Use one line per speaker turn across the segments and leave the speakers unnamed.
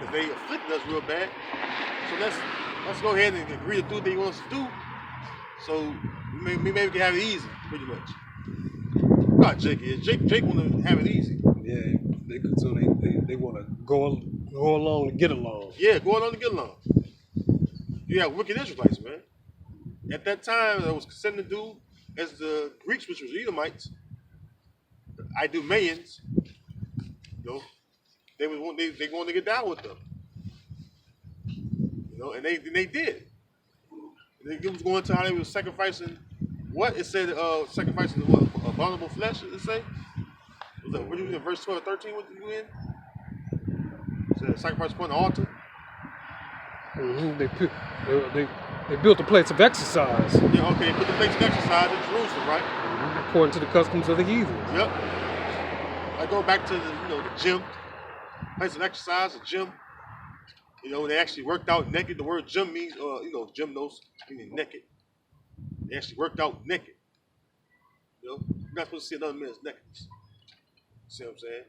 because they afflicted us real bad. So let's go ahead and agree to do what they want us to do. So maybe we can have it easy, pretty much. Not Jake is. Jake want to have it easy.
Yeah, they want to go along to get along.
Yeah, go along to get along. You have wicked Israelites, man. At that time, that was considered to do as the Greeks, which was Edomites, the Idumeans. You know, they wanted to get down with them. You know, and they did. It was going to how they were sacrificing. What it said, sacrificing what? Abominable flesh. Did it say? What you in verse 12 or 13? What you in? It said sacrifice upon the altar.
They built a place of exercise.
Yeah, okay. They put the place of exercise in Jerusalem, right?
According to the customs of the heathens.
Yep. I go back to the gym, place of exercise, a gym. You know, they actually worked out naked. The word gym means, gymnos, meaning naked. They actually worked out naked. You know, you're not supposed to see another man's nakedness. See what I'm saying?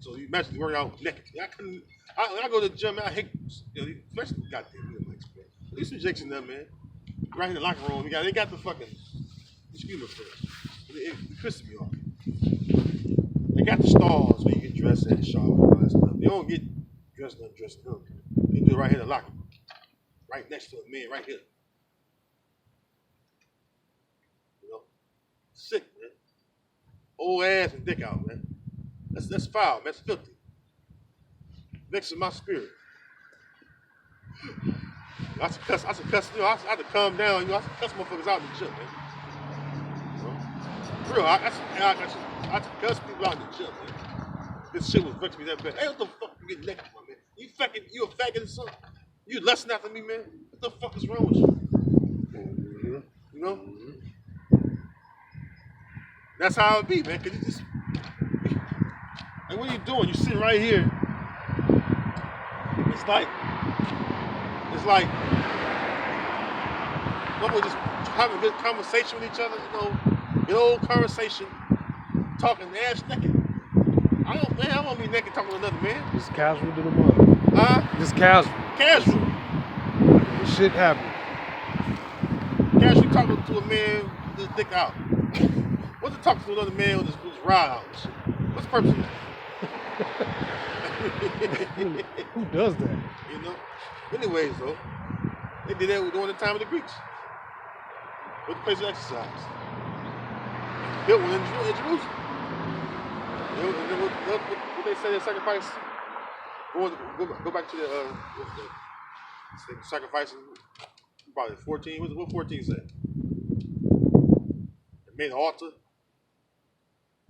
So you imagine working out naked. When I go to the gym, man, I hate, especially goddamn Edomites, man. These some Jakes in there, man. Right in the locker room, they got the fucking, excuse me first. It pissed me off. They got the stalls where you get dressed and shower and all that stuff. They don't get dressed and undressed. They do it right here in the locker room. Right next to a man, right here. You know? Sick, man. Old ass and dick out, man. That's foul, man. That's filthy. Vexing my spirit. I should cuss, I had to calm down, I should cuss motherfuckers out in the gym, man. You know? For real, I should cuss people out in the gym, man. This shit was vexing me that bad. Hey, what the fuck you getting naked for, man? You a faggot or something? You lusting after me, man? What the fuck is wrong with you? Mm-hmm. You know? Mm-hmm. That's how it be, man, cause you just, like, what are you doing? You sitting right here. It's like, we're just having a good conversation with each other, good old conversation, talking ass naked. I don't want to be naked talking to another man.
Just casual to the mother.
Huh?
Just casual.
Casual.
Shit happen.
Casually talking to a man with his dick out. What's to talk to another man with his rod out and shit? What's the purpose of that?
Who does that?
You know? Anyways, though, they did that during the time of the Greeks. With the place of exercise. Built one in Jerusalem. You know, and then what they say they sacrifice? Go back to the sacrificing probably 14. What 14 say? They made an altar.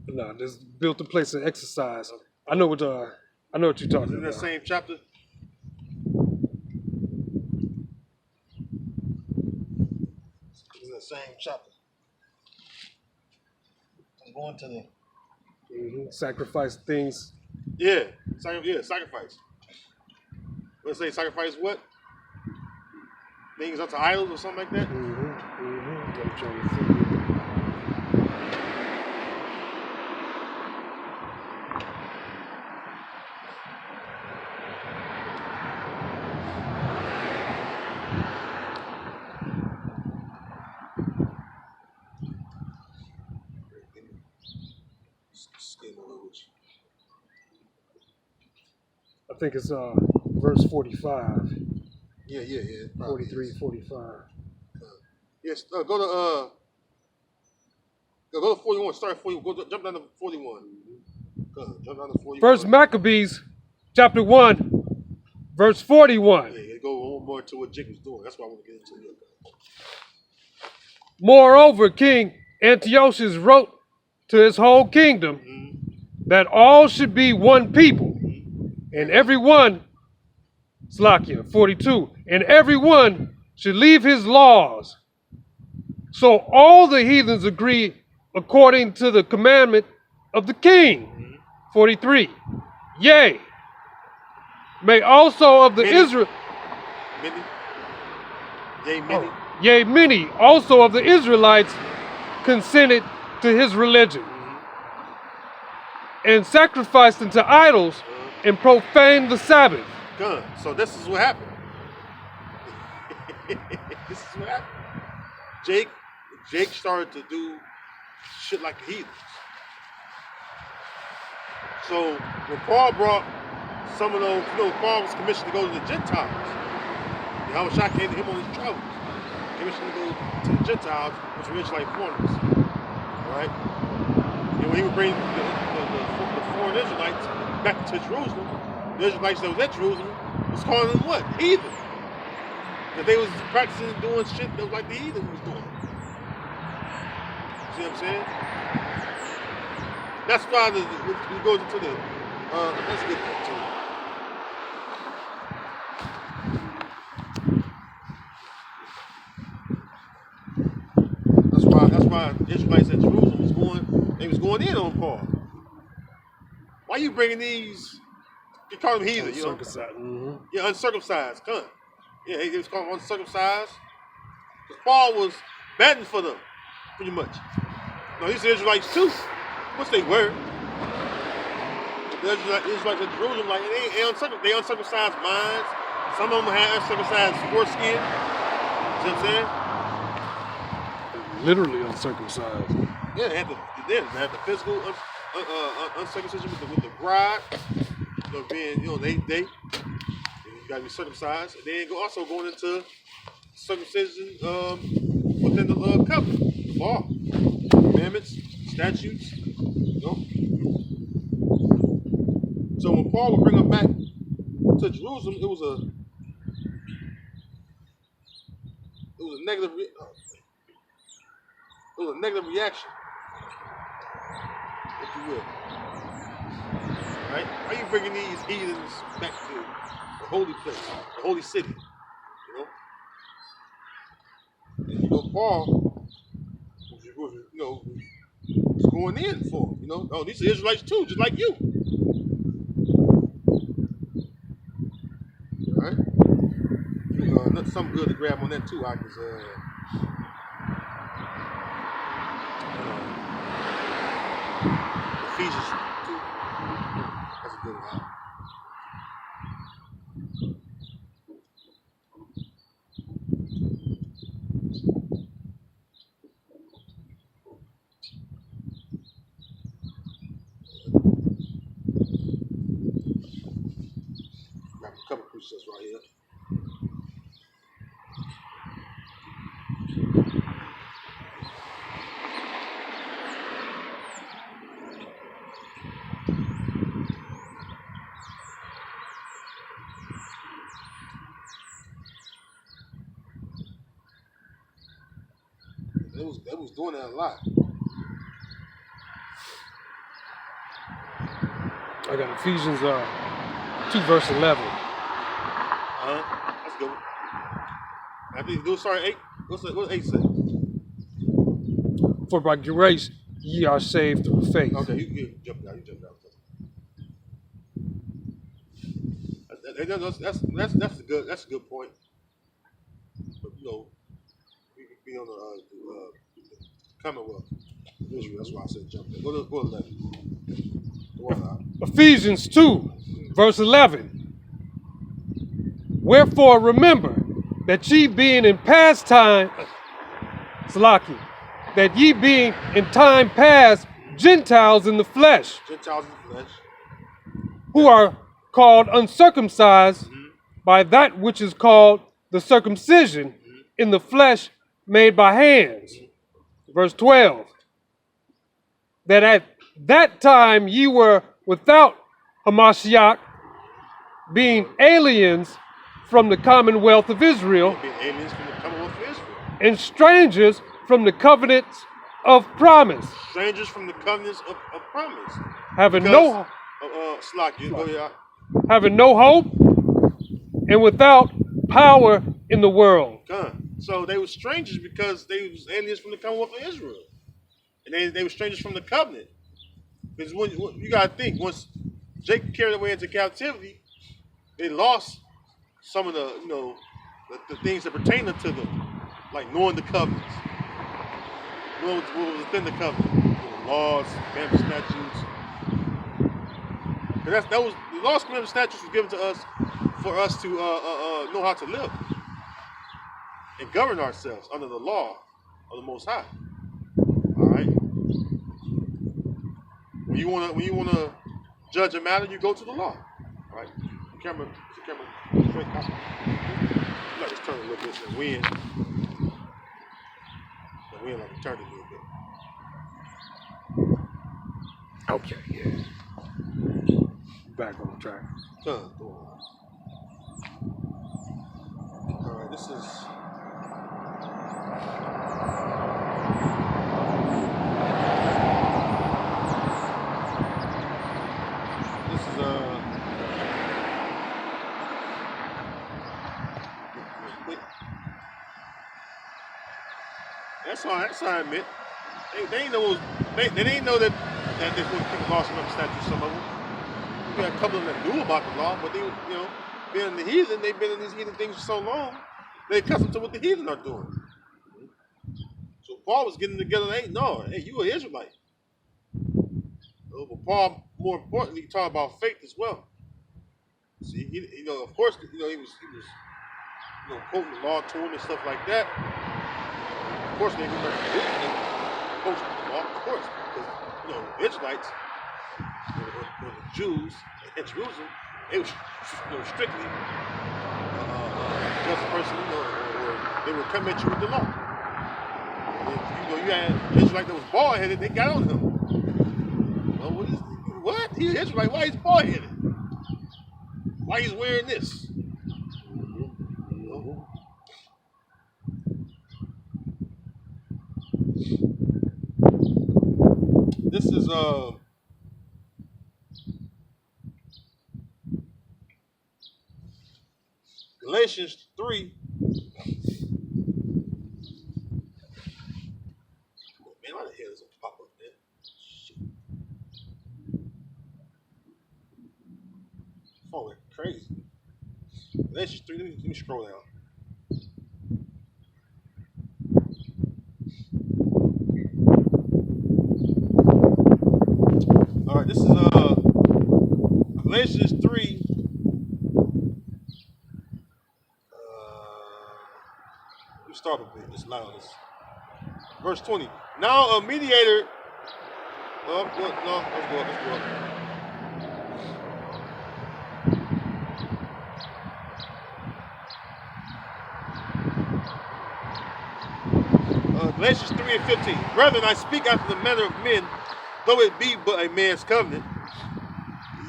No, this built a place of exercise. I know what you're talking about.
In that same chapter. In the same chapter. I'm going to the
sacrifice things.
Yeah, sacrifice. Let's say sacrifice what? Things unto idols or something like that?
I'm trying to think. I think it's verse 45.
Yeah.
43, 45.
Yes, go to 41. Start at 41. Jump down to 41. Jump down to 41.
First Maccabees, chapter 1, verse 41.
Yeah, go one more to what Jake was doing. That's what I want to get into.
Moreover, King Antiochus wrote to his whole kingdom that all should be one people, and every one, Slakia, 42, and every one should leave his laws. So all the heathens agree according to the commandment of the king. 43. Yea, may also of the Israel.
Many. Yea, many.
Yea, many also of the Israelites consented to his religion and sacrificed unto idols and profaned the Sabbath.
Gun. So this is what happened. This is what happened. Jake started to do shit like the heathens. So when Paul brought some of those, Paul was commissioned to go to the Gentiles. Yahushua came to him on his travels, commissioned to go to the Gentiles, which were Israelite foreigners. Right? And when he would bring the foreign Israelites back to Jerusalem, the Israelites that was at Jerusalem was calling them what? Heathen. Because they was practicing doing shit that was like the heathen was doing. See what I'm saying? That's why we go into the, let's get back to it. That's why the Israelites at Jerusalem was going in on Paul. Why you bringing these? You call them heathen,
Uncircumcised. Mm-hmm.
Yeah, uncircumcised. Come. Yeah, he was called uncircumcised. Because Paul was batting for them, pretty much. No, these are Israelites too, which they were. The Israelites at Jerusalem, like they uncircumcised minds. Some of them had uncircumcised foreskin. See what I'm saying?
Literally uncircumcised.
Yeah, they had the physical uncircumcision with the bride. Being, they you gotta be circumcised, and then also going into circumcision within the covenant, the law, commandments, statutes. So when Paul would bring them back to Jerusalem, it was a negative. It was a negative reaction, if you will. Right? Why are you bringing these heathens back to the holy place, the holy city? And Paul was going in for them. Oh, these are Israelites too, just like you. All right? Something good to grab on that too, because Ephesians 2. That's a good one. Got a couple precepts right here. They was doing that a lot.
I got Ephesians 2 verse 11.
That's good. I think do start 8. What's 8 say?
For by grace ye are saved through faith.
Okay, you jumped out. That's a good point. But we could be on the Commonwealth of Israel. That's why I said jump. Go to 11.
Ephesians 2 verse 11. Wherefore remember that ye being in past time, Salaki, that ye being in time past Gentiles in the flesh, who are called uncircumcised by that which is called the circumcision in the flesh made by hands. Verse 12. That at that time ye were without Hamashiach, being aliens from the commonwealth of Israel, and strangers from the covenants of promise.
Strangers from the covenants of promise.
Having no hope and without power in the world.
So they were strangers because they was aliens from the commonwealth of Israel. And they were strangers from the covenant. Because when you got to think, once Jacob carried away into captivity, they lost some of the things that pertain to them, like knowing the covenants, what was within the covenant, the laws, family statutes. That was The laws, commandments, and statutes was given to us for us to know how to live and govern ourselves under the law of the Most High. All right. When you wanna judge a matter, you go to the law. All right. The camera. Straight up. Let us turn a little bit. The wind like to turn it a little bit.
Okay, yeah. Back on the track.
Go on. All right. This is. That's all I admit. They didn't know they didn't know that they were people lost from the statutes. Some of them. We had a couple of them that knew about the law, but they, being in the heathen, they've been in these heathen things for so long, they're accustomed to what the heathen are doing. So Paul was getting together. Hey, you an Israelite. But Paul, more importantly, he talked about faith as well. See, of course, he was quoting the law to him and stuff like that. Of course, they were going to do it. Post the law, of course, because the Israelites, or the Jews in Jerusalem, they were strictly just a person, or they would come at you with the law. And if, you had an Israelite that was bald-headed, they got on him. What? He's an Israelite. Why he's bald-headed? Why he's wearing this? This is Galatians 3. Man, why the hell does it pop up there? Shit. Phone went crazy. Galatians 3. Let me scroll down. All right, this is Galatians 3. Let me start with it. It's loud. Verse 20. Now a mediator. Let's go up. Galatians 3:15. Brethren, I speak after the manner of men, though it be but a man's covenant.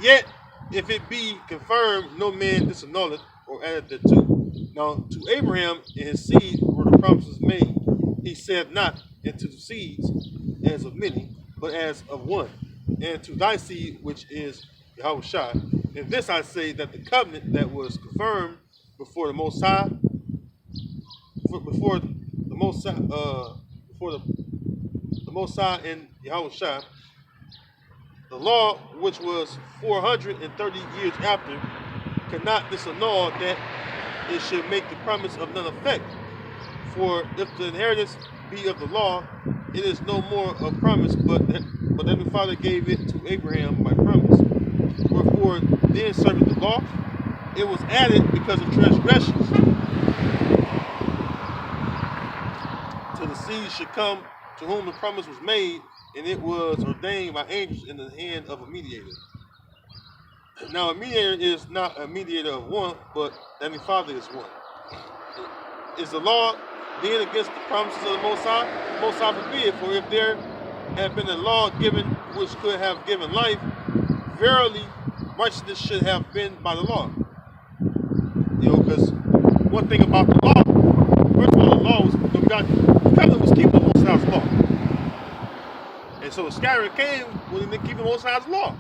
Yet, if it be confirmed, no man disannulleth or added thereto. Now, to Abraham and his seed were the promises made. He said not, and to the seeds as of many, but as of one, and to thy seed, which is Yahushua. And this I say, that the covenant that was confirmed before the Most High, before the Most High and Yahushua, the law, which was 430 years after, cannot disannul that it should make the promise of none effect. For if the inheritance be of the law, it is no more a promise, but Heavenly Father gave it to Abraham by promise. Wherefore, then serveth the law, it was added because of transgressions, till the seed should come to whom the promise was made, and it was ordained by angels in the hand of a mediator. Now a mediator is not a mediator of one, but Heavenly Father is one. Is the law then against the promises of the Most High? Most High forbid, for if there had been a law given which could have given life, verily righteousness should have been by the law. Because one thing about the law, first of all, the law was, the covenant was keeping the Most High's law. And so the scattering came when they didn't keep the Most High's law.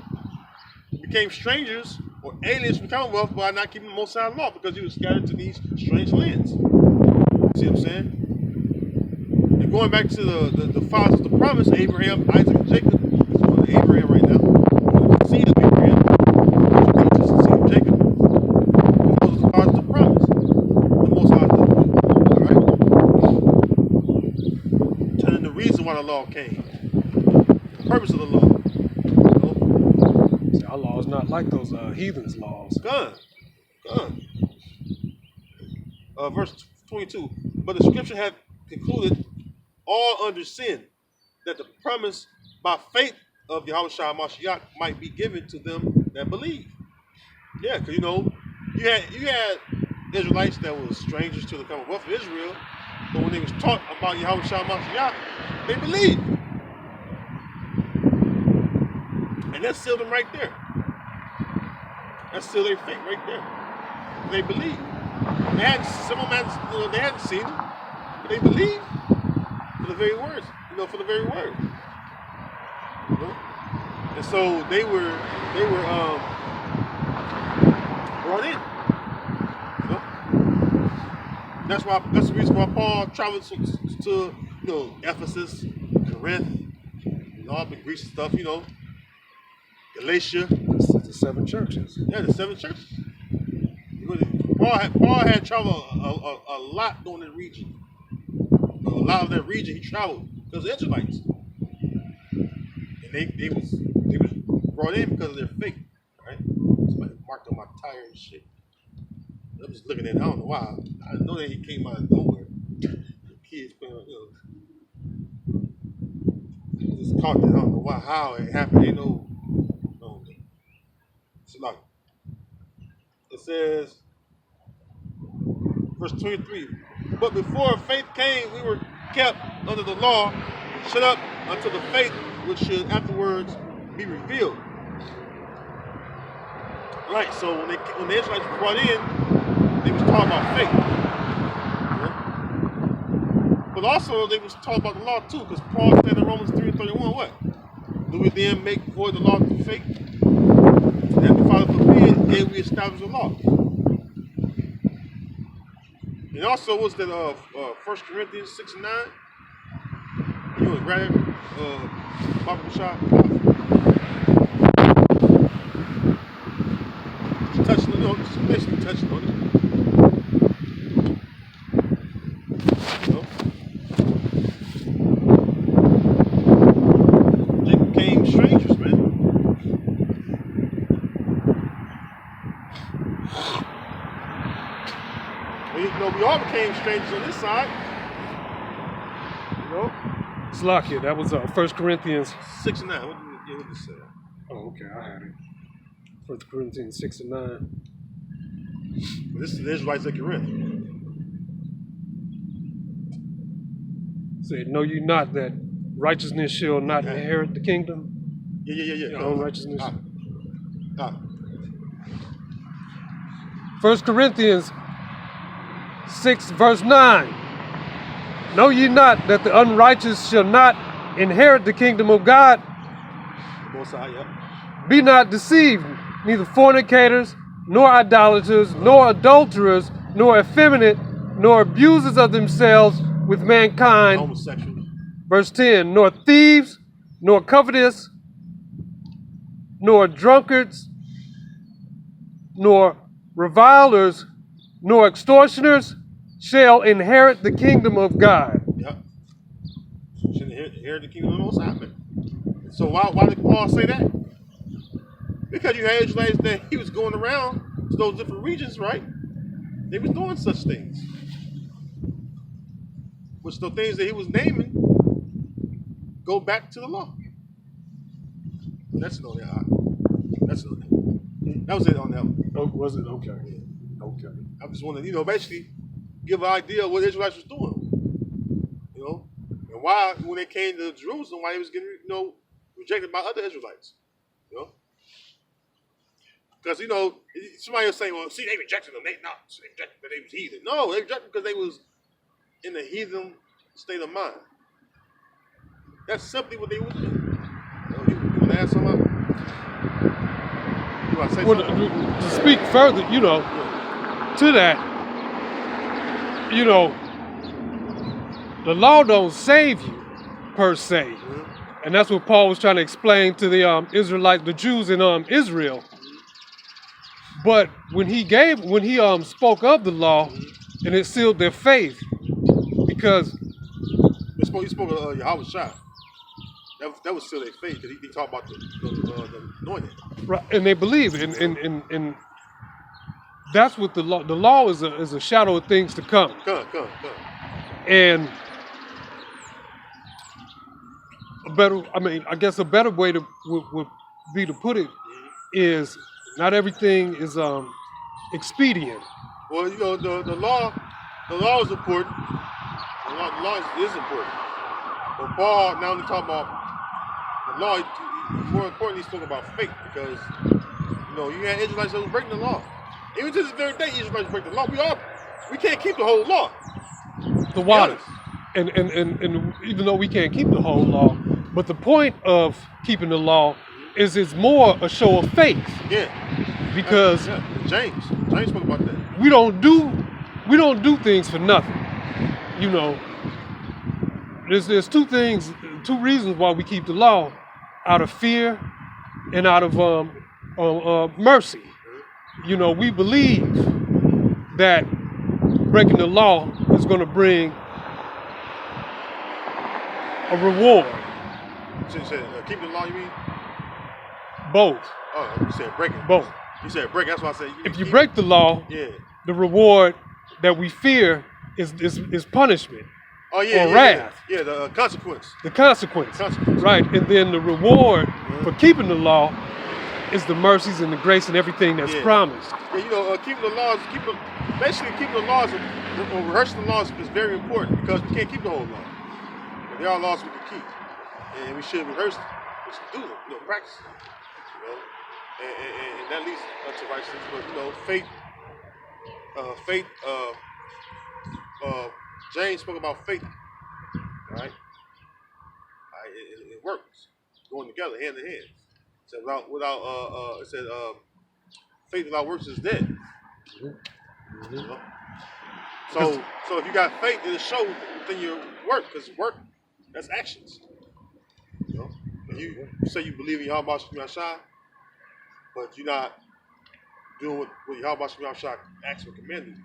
Became strangers or aliens from Commonwealth by not keeping the Most High's law, because he was scattered to these strange lands. See what I'm saying? And going back to the fathers of the promise, Abraham, Isaac, and Jacob. It's going to Abraham right now. The seed of Abraham. Which is the seed of Jacob. Those are the fathers of the promise. The Most High does. Alright? Telling the reason why the law came. The purpose of the law.
Our law is not like those heathens laws.
Gone. Verse 22. But the scripture had concluded all under sin, that the promise by faith of Yahushua Mashiach might be given to them that believe. Yeah, because you had Israelites that were strangers to the Commonwealth of Israel, but when they was taught about Yahushua Mashiach, they believed. And that sealed them right there. That sealed their faith right there. They believed. Some of them they hadn't seen him, but they believed for the very words. For the very word. And so they were brought in. That's the reason why Paul traveled to Ephesus, Corinth, all the Greece stuff, Galatia.
The 7 churches.
Yeah, the 7 churches. Paul had traveled a lot during the region. A lot of that region he traveled because of Israelites. And they was brought in because of their faith. Right? Somebody marked on my tire and shit. I'm just looking at it, I don't know why. I know that he came out of nowhere. Kids playing, I just caught that. I don't know why, how it happened. Ain't no. So like, it says, verse 23. But before faith came, we were kept under the law, shut up until the faith which should afterwards be revealed. Right. So when the Israelites were brought in, they was taught about faith. But also they was taught about the law too, because Paul said in Romans 3:31, what? Do we then make void the law through faith? And the Father forbid, yea, we establish the law. And also was that 1 Corinthians 6:9. You was right Bible shop. Touching on it, basically touching on it. They became strangers, man. We all became strangers on this side.
Slakia, that was 1 Corinthians
6:9. What did you say?
Oh, okay, I had it. 1 Corinthians 6:9.
This is the Israelites at Corinth.
Said, know you not that righteousness shall not inherit the kingdom?
Yeah.
Your own righteousness. 1 Corinthians 6 verse 9. Know ye not that the unrighteous shall not inherit the kingdom of God? Be not deceived, neither fornicators, nor idolaters, nor adulterers, nor effeminate, nor abusers of themselves with mankind.
Homosexual.
Verse 10, nor thieves, nor covetous, nor drunkards, nor revilers, nor extortioners shall inherit the kingdom of God.
Yep. Should inherit the kingdom of the Most High. So why did Paul say that? Because you had Israelites that he was going around to those different regions, right? They was doing such things. Which the things that he was naming go back to the law. That's on that. That's on that. That was it on that one.
Oh, was it? Okay. Okay.
I just want to, basically give an idea of what the Israelites was doing. And why, when they came to Jerusalem, why they was getting, rejected by other Israelites. Because, somebody was saying, well, see, they rejected them. They rejected because they was heathen. No, they rejected because they was in a heathen state of mind. That's simply what they was in. You want to add something? You want to say something?
To speak further, to that, the law don't save you, per se. Mm-hmm. And that's what Paul was trying to explain to the Israelites, the Jews in Israel. But when he spoke of the law, and it sealed their faith, because
he spoke of Yahushua. That was still their faith because he talked about the anointing.
Right, and they believe, and that's what the law is a shadow of things to come.
Come.
And I guess a better way would be to put it is not everything is expedient.
Well, you know, the law is important. The law is important. But Paul now only talking about the law. More importantly, he's talking about faith because you know you had Israelites that was breaking the law. Even to this very day, Israelites break the law. We can't keep the whole law.
The water. And even though we can't keep the whole law, but the point of keeping the law is it's more a show of faith.
Yeah.
Because
James spoke about that.
We don't do things for nothing. You know, there's two reasons why we keep the law: out of fear and out of mercy. You know, we believe that breaking the law is going to bring a reward.
So you said keep the law, you mean?
Both.
Oh, you said break it.
Both.
You said break. That's why I said.
If you break the law, the reward that we fear is punishment.
Oh yeah,
or wrath.
Yeah, the consequence.
The consequence. Right, and then the reward for keeping the law is the mercies and the grace and everything that's promised.
Yeah, you know, keeping the laws, basically keeping the laws, or rehearsing the laws is very important because we can't keep the whole law. But there are laws we can keep, and we should rehearse them. We should do them, you know, practice them, you know, and that leads to righteousness. But you know, faith. James spoke about faith, right? It works, going together, hand in hand. So without it said faith without works is dead. Mm-hmm. You know? So if you got faith, it'll show within your work, because work, that's actions. You know, and you say you believe in Yahweh Shai Shai, but you're not doing what Yahweh Shai Shai asked or commanded.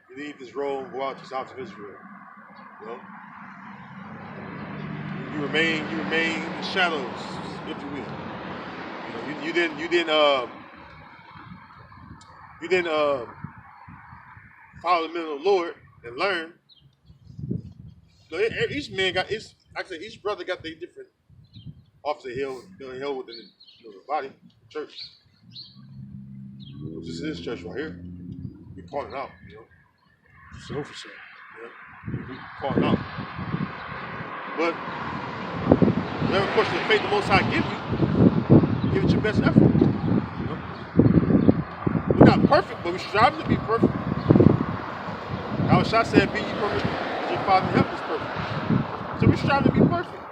You leave this role and go out to the house of Israel. You know, you remain in the shadows, if you will. You know, you didn't follow the men of the Lord and learn. So each man got each brother got their different off the hill within the body, church. This is this church right here. We calling out, you know.
So for sure.
Yeah. We calling out. But whatever question of faith the Most High give it your best effort. You know? We're not perfect, but we strive to be perfect. Yahweh Shai said, "Be ye perfect, as your Father in heaven is perfect." So we strive to be perfect.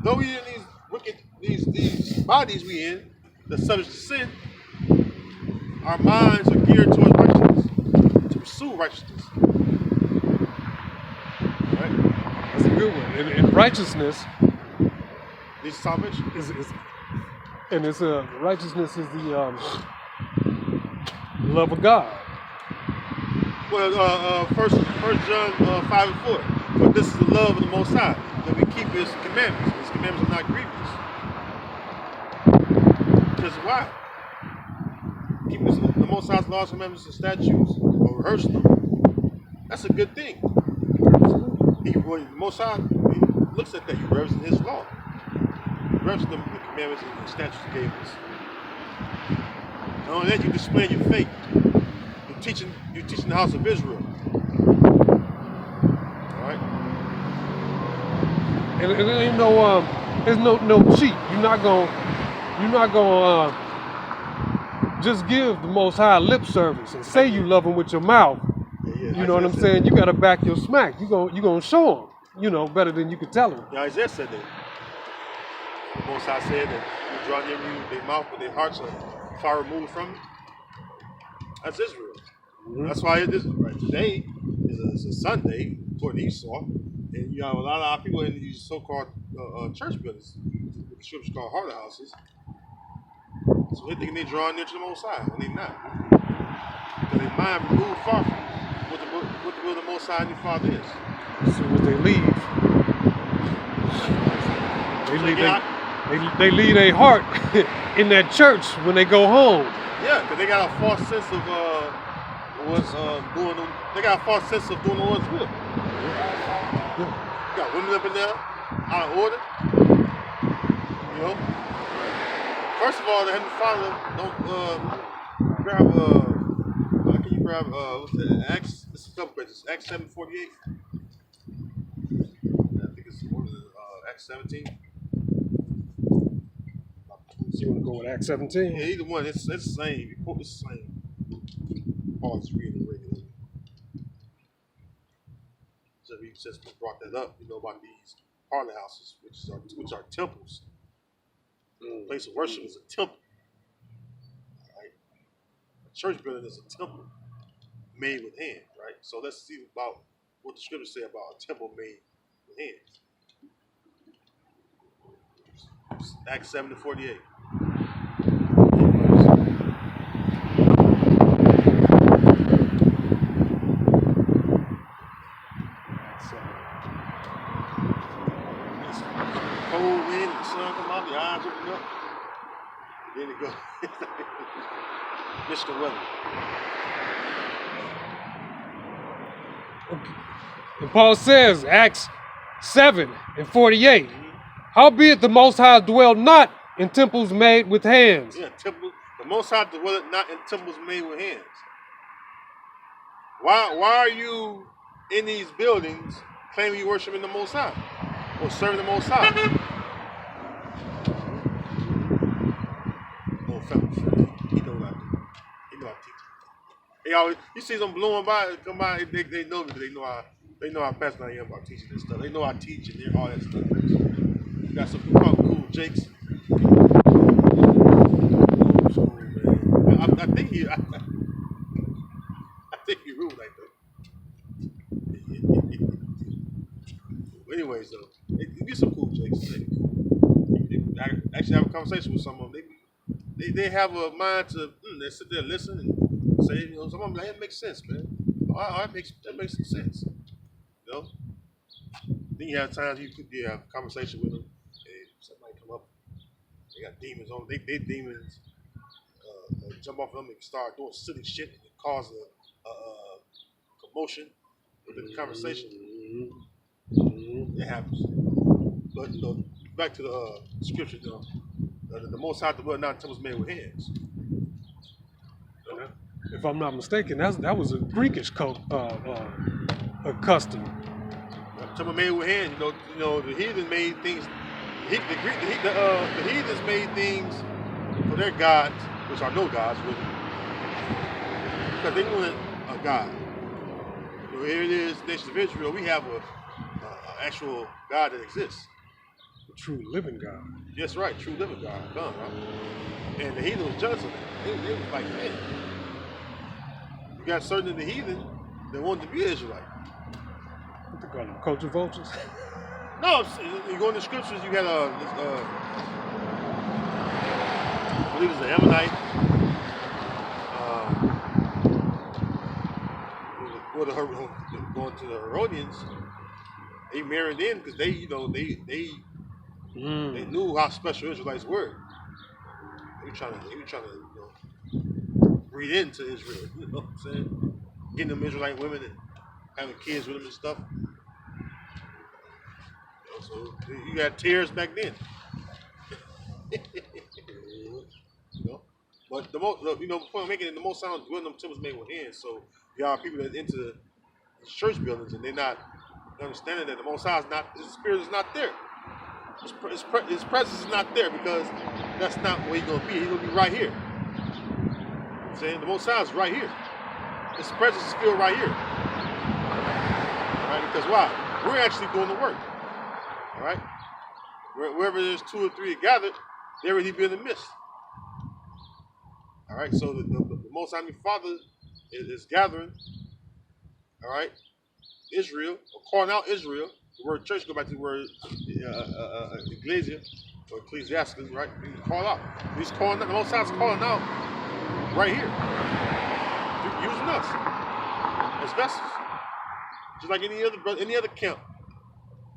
Though we in these wicked these bodies we in, the subject to sin, our minds are geared towards righteousness, to pursue righteousness. Right?
That's a good one. And righteousness
is salvation.
Righteousness is the love of God.
Well, First John 5:4. But this is the love of the Most High, that we keep His commandments. His commandments are not grievous. Because why? Keep the Most High's laws, commandments, and statutes, or rehearse them. That's a good thing. The Most High looks at that. You reverence His law. You reverence the commandments and the statutes He gave us. Not only that, you display your faith. You're teaching the house of Israel. Alright?
And there ain't there's no cheat. You're not gonna just give the Most High lip service and say you love Him with your mouth. You know what I'm saying? You gotta back your smack. You gonna show Him, you know, better than you could tell Him.
Yeah, Isaiah said that. The Most High said that you draw near you their mouth, but their hearts are far removed from it. That's Israel. Mm-hmm. That's why today is a Sunday toward Esau, and you have a lot of people in these so-called church buildings, the scriptures called heart houses. So they think they're drawing near to the Most High, and they're not. Because their mind removed far from what the will of the Most High and your Father is.
As soon as they leave, They leave their heart in that church when they go home.
Yeah, because they got a false sense of what's doing. They got a false sense of doing the Lord's will. You got women up in there out of order. You know. First of all, the Heavenly Father don't grab. Can you grab? What's that? Acts. This is a couple pages. Acts 7:48. I think it's one of the Acts 17.
You want to go with Acts 17?
Yeah, either one. It's the same. You quote the same. Paul's reading regularly. So we just brought that up, about these parlor houses, which are temples. The place of worship is a temple. Right? A church building is a temple made with hands, right? So let's see about what the scriptures say about a temple made with hands. Acts 7:48. Cold wind and the sun come out, the eyes open up. Then it goes. Mr. Weather.
And Paul says, Acts 7:48, howbeit the Most High dwell not in temples made with hands.
Yeah, temple. The Most High dwell not in temples made with hands. Why are you in these buildings claiming you worshiping the Most High or serving the Most High? Oh, fellow, he know what I do. He know I teach. They always, you see them blowing by, come by, they know me. They know how passionate I am about teaching this stuff. They know I teach and all that stuff. You got some cool Jakes. I think he rude like that. Anyways, though, you get some cool Jakes. I actually have a conversation with some of them. They have a mind to they sit there and listen and say, some of them like, it makes sense, man. That makes some sense. Then you have times you could have a conversation with them and somebody come up, they got demons on them. They demons jump off them and start doing silly shit and cause a commotion within the conversation. It happens. But back to the scripture, the Most High dwell not in temples made with hands.
If I'm not mistaken, that was a Greekish custom.
Temple made with hands. The heathen made things. The heathens made things for their gods, which are no gods, really, because they wanted a god. Here it is, nation of Israel. We have a actual God that exists.
A true living God.
Yes, right. True living God. Right? And the heathen was jealous of that. They was like, man, you got certain of the heathen that wanted to be Israelite.
What they call them, culture vultures?
No, you go in the scriptures, you got I believe it's the Ammonite. Going to the Herodians, they married in because they knew how special Israelites were. They were trying to breed into Israel. You know what I'm saying? Getting them Israelite women and having kids with them and stuff. So you got tears back then. But the point I'm making, the most sound dwelling them temples made with hands. So you have people that into the church buildings and they're not understanding that the Most High is not, His Spirit is not there. His presence is not there because that's not where He's going to be. He's going to be right here. I'm saying the Most High is right here. His presence is still right here. All right? Because why? We're actually doing the work. All right? Wherever there's 2 or 3 gathered, there will He be in the midst. All right? So the Most High Father is gathering. All right? Israel, or calling out Israel. The word church, go back to the word ecclesia, or ecclesiasticus, right? He's call out. He's calling out, the Most High is calling out right here. Using us as vessels. Just like any other camp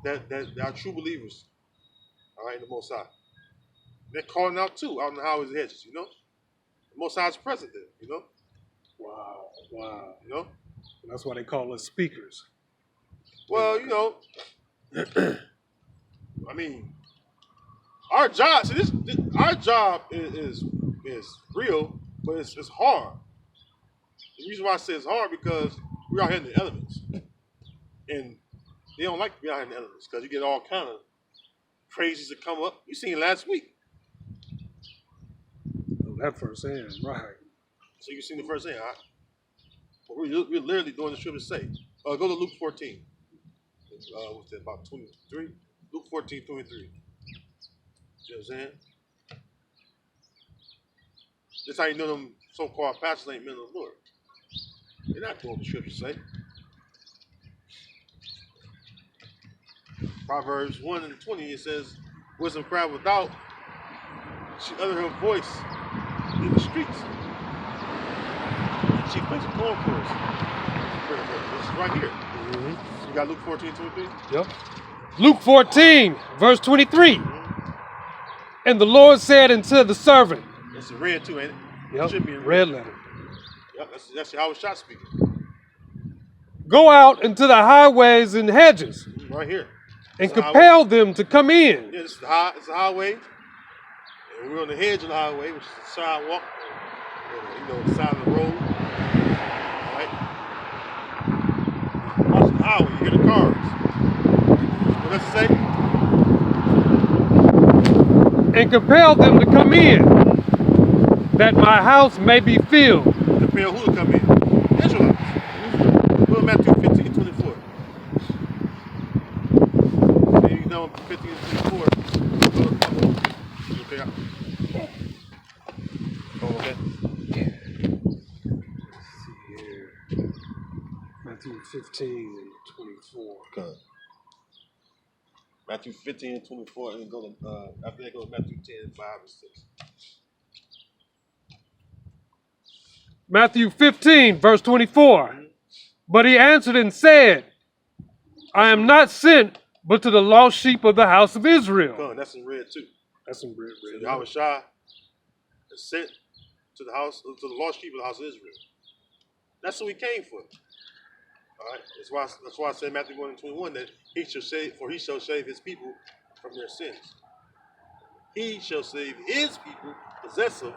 that are true believers. All right, the Most High. They're calling out too, out in the highways and hedges, you know? The Most High's present there, you know?
Wow. Wow.
You know?
That's why they call us speakers.
Well, you know, I mean, our job, see our job is real, but it's hard. The reason why I say it's hard because we're out here in the elements. And they don't like to be out here in the elements because you get all kind of crazies that come up. You seen last week.
Oh, that firsthand, right.
So you seen the first thing, all right? But we're literally doing the scripture say. Go to Luke 14. What's that, about 23? Luke 14, 23. You know what I'm saying? That's how you know them so-called pastors ain't men of the Lord. They're not doing what the scriptures say. Proverbs 1 and 20, it says, wisdom cried without, she uttered her voice in the streets. She plays a corn chorus. This is right here. Mm-hmm. You got Luke 14, 23?
Yep. Luke 14, verse 23. And the Lord said unto the servant.
It's in red too, ain't it?
Yep.
It should be in
red letter.
Yep, that's Howard Shot speaking.
Go out into the highways and hedges.
Right here.
And compel them to come in.
Yeah, it's the highway. And we're on the hedge of the highway, which is the sidewalk. You know, the side of the road. Right? Watch the highway, you hear the cars. What does it say?
And compel them to come in, that my house may be filled.
Compel who to come in? Israelites. Go to Matthew 15, 24. See, you know, 15 and 24. Okay. Oh, okay.
Matthew 15 and 24.
Okay. Matthew 15 and 24, and go to after that go to Matthew 10 and 5 and 6.
Matthew 15, verse 24. Mm-hmm. But he answered and said, I am not sent but to the lost sheep of the house of Israel.
Come on, that's in red too.
That's in red.
So Yahweh Shai is sent to the lost sheep of the house of Israel. That's what he came for. All right. That's why I said Matthew 1 and 21 that he shall save his people from their sins. He shall save his people, possessive,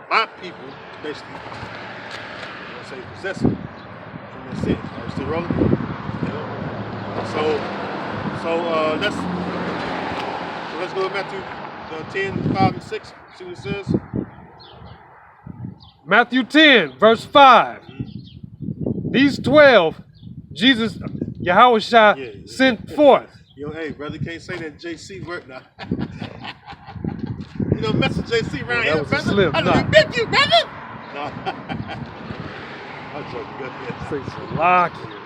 my people, basically. I'm gonna say possessive from their sins. Are we still rolling? Yeah. Let's go to Matthew 10, 5 and 6. See what it says?
Matthew 10, verse 5. These 12, Jesus, Yahweh Shai, sent forth.
Yo, hey, brother, you can't say that JC word now. You don't mess with JC around here, brother. I rebuke you, brother. No. I'm joking.
Say Salakia.